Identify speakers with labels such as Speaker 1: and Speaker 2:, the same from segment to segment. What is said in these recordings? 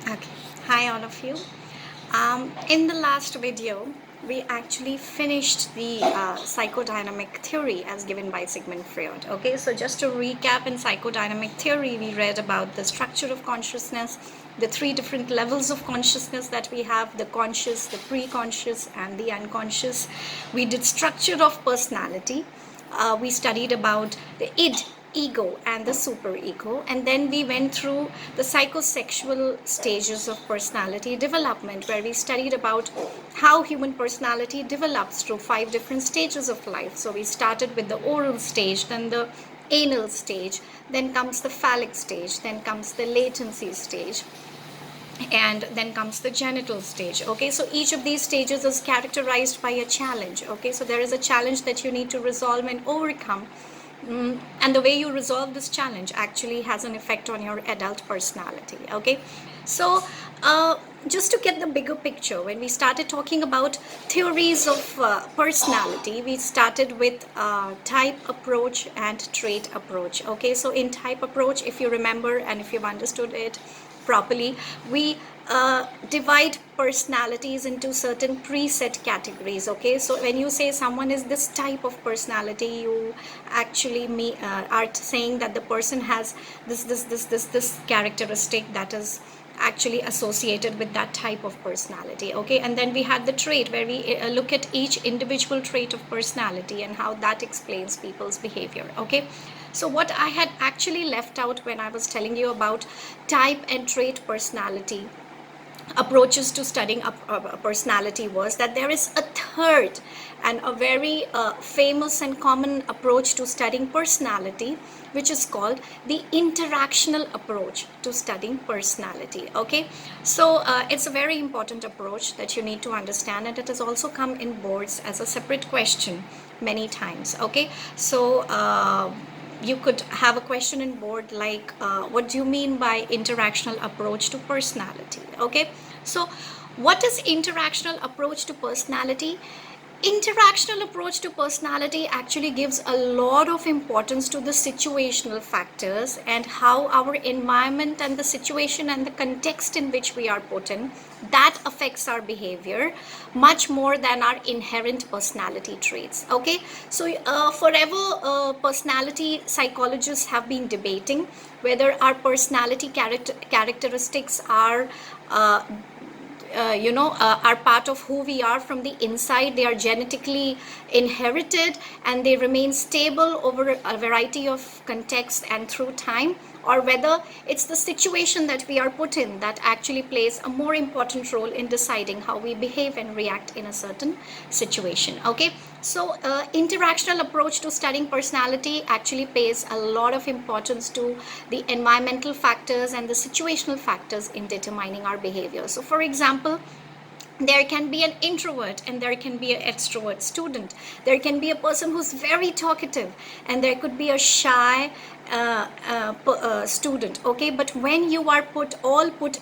Speaker 1: Okay, hi all of you. In the last video, we actually finished the psychodynamic theory as given by Sigmund Freud. Okay, so just to recap, in psychodynamic theory, we read about the structure of consciousness, the three different levels of consciousness that we have: the conscious, the pre-conscious, and the unconscious. We did structure of personality. We studied about the id, ego, and the superego, and then we went through the psychosexual stages of personality development, where we studied about how human personality develops through 5 different stages of life. So we started with the oral stage, then the anal stage, then comes the phallic stage, then comes the latency stage, and then comes the genital stage. Okay, so each of these stages is characterized by a challenge. Okay, so there is a challenge that you need to resolve and overcome. And the way you resolve this challenge actually has an effect on your adult personality. Okay, so just to get the bigger picture, when we started talking about theories of personality, we started with type approach and trait approach. Okay, so in type approach, if you remember and if you've understood it properly, we divide personalities into certain preset categories. Okay, so when you say someone is this type of personality, you actually are saying that the person has this characteristic that is actually associated with that type of personality. Okay, and then we had the trait, where we look at each individual trait of personality and how that explains people's behavior. Okay, so what I had actually left out when I was telling you about type and trait personality approaches to studying a personality was that there is a third and a very famous and common approach to studying personality, which is called the interactional approach to studying personality. Okay, so it's a very important approach that you need to understand, and it has also come in boards as a separate question many times. Okay, so you could have a question in board like, what do you mean by interactional approach to personality? Okay, so what is interactional approach to personality? Interactional approach to personality actually gives a lot of importance to the situational factors and how our environment and the situation and the context in which we are put in, that affects our behavior much more than our inherent personality traits. Okay, so forever personality psychologists have been debating whether our personality characteristics are are part of who we are from the inside. They are genetically inherited and they remain stable over a variety of contexts and through time, or whether it's the situation that we are put in that actually plays a more important role in deciding how we behave and react in a certain situation. Okay, so interactional approach to studying personality actually pays a lot of importance to the environmental factors and the situational factors in determining our behavior. So for example, there can be an introvert and there can be an extrovert student. There can be a person who's very talkative and there could be a shy student. Okay, but when you are put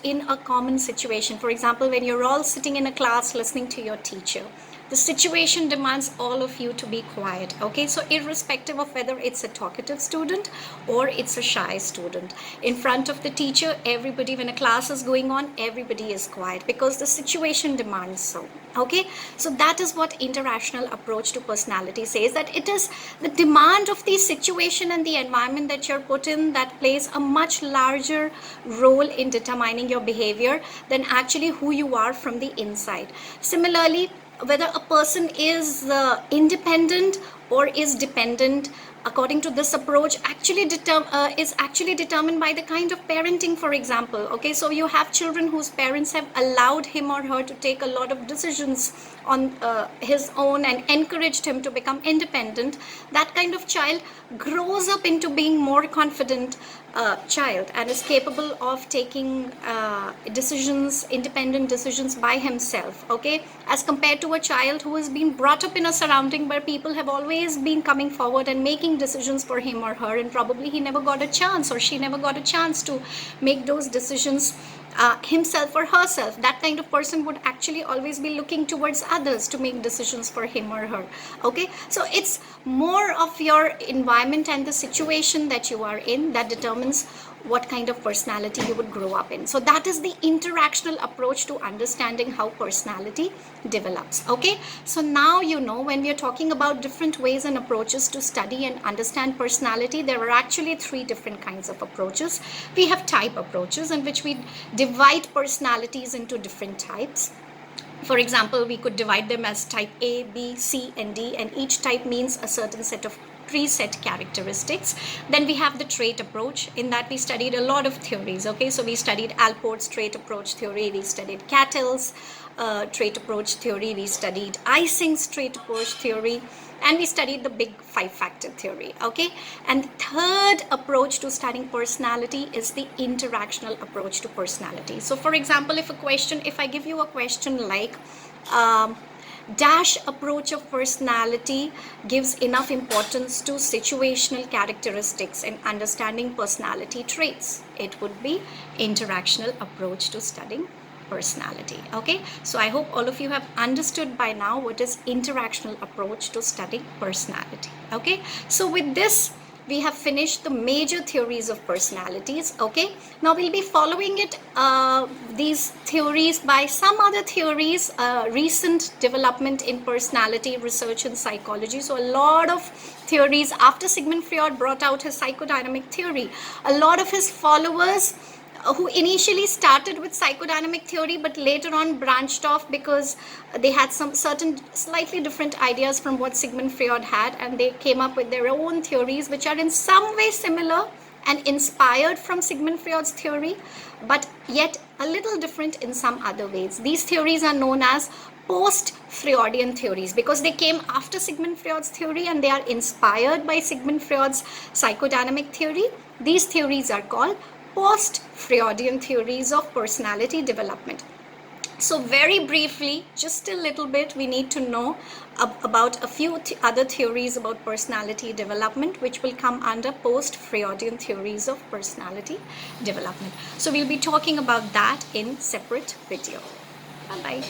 Speaker 1: in a common situation, for example, when you're all sitting in a class listening to your teacher, the situation demands all of you to be quiet. Okay, so irrespective of whether it's a talkative student or it's a shy student, in front of the teacher, everybody, when a class is going on, everybody is quiet because the situation demands so. Okay, so that is what interactional approach to personality says, that it is the demand of the situation and the environment that you're put in that plays a much larger role in determining your behavior than actually who you are from the inside. Similarly, whether a person is independent or is dependent, according to this approach, is actually determined by the kind of parenting. For example, okay, so you have children whose parents have allowed him or her to take a lot of decisions on his own and encouraged him to become independent. That kind of child grows up into being more confident child and is capable of taking independent decisions by himself. Okay, as compared to a child who has been brought up in a surrounding where people have always been coming forward and making decisions for him or her, and probably he never got a chance or she never got a chance to make those decisions himself or herself. That kind of person would actually always be looking towards others to make decisions for him or her. Okay, so it's more of your environment and the situation that you are in that determines what kind of personality you would grow up in. So that is the interactional approach to understanding how personality develops. Okay, so now you know, when we are talking about different ways and approaches to study and understand personality, there are actually three different kinds of approaches. We have type approaches, in which we divide personalities into different types. For example, we could divide them as type A, B, C, and D, and each type means a certain set of preset characteristics. Then we have the trait approach. In that, we studied a lot of theories. Okay, so we studied Alport's trait approach theory, we studied Cattell's trait approach theory, we studied Ising's trait approach theory, and we studied the big five-factor theory. Okay, and third approach to studying personality is the interactional approach to personality. So for example, if I give you a question like dash approach of personality gives enough importance to situational characteristics and understanding personality traits, it would be interactional approach to studying personality. Okay, so I hope all of you have understood by now what is interactional approach to studying personality. Okay, so with this we have finished the major theories of personalities. Okay, now we'll be following it these theories by some other theories, recent development in personality research and psychology. So a lot of theories, after Sigmund Freud brought out his psychodynamic theory, a lot of his followers who initially started with psychodynamic theory but later on branched off because they had some certain slightly different ideas from what Sigmund Freud had, and they came up with their own theories which are in some way similar and inspired from Sigmund Freud's theory, but yet a little different in some other ways. These theories are known as post-Freudian theories because they came after Sigmund Freud's theory and they are inspired by Sigmund Freud's psychodynamic theory. These theories are called post-Freudian theories of personality development. So very briefly, just a little bit, we need to know about a few other theories about personality development which will come under post-Freudian theories of personality development. So we'll be talking about that in separate video. Bye-bye.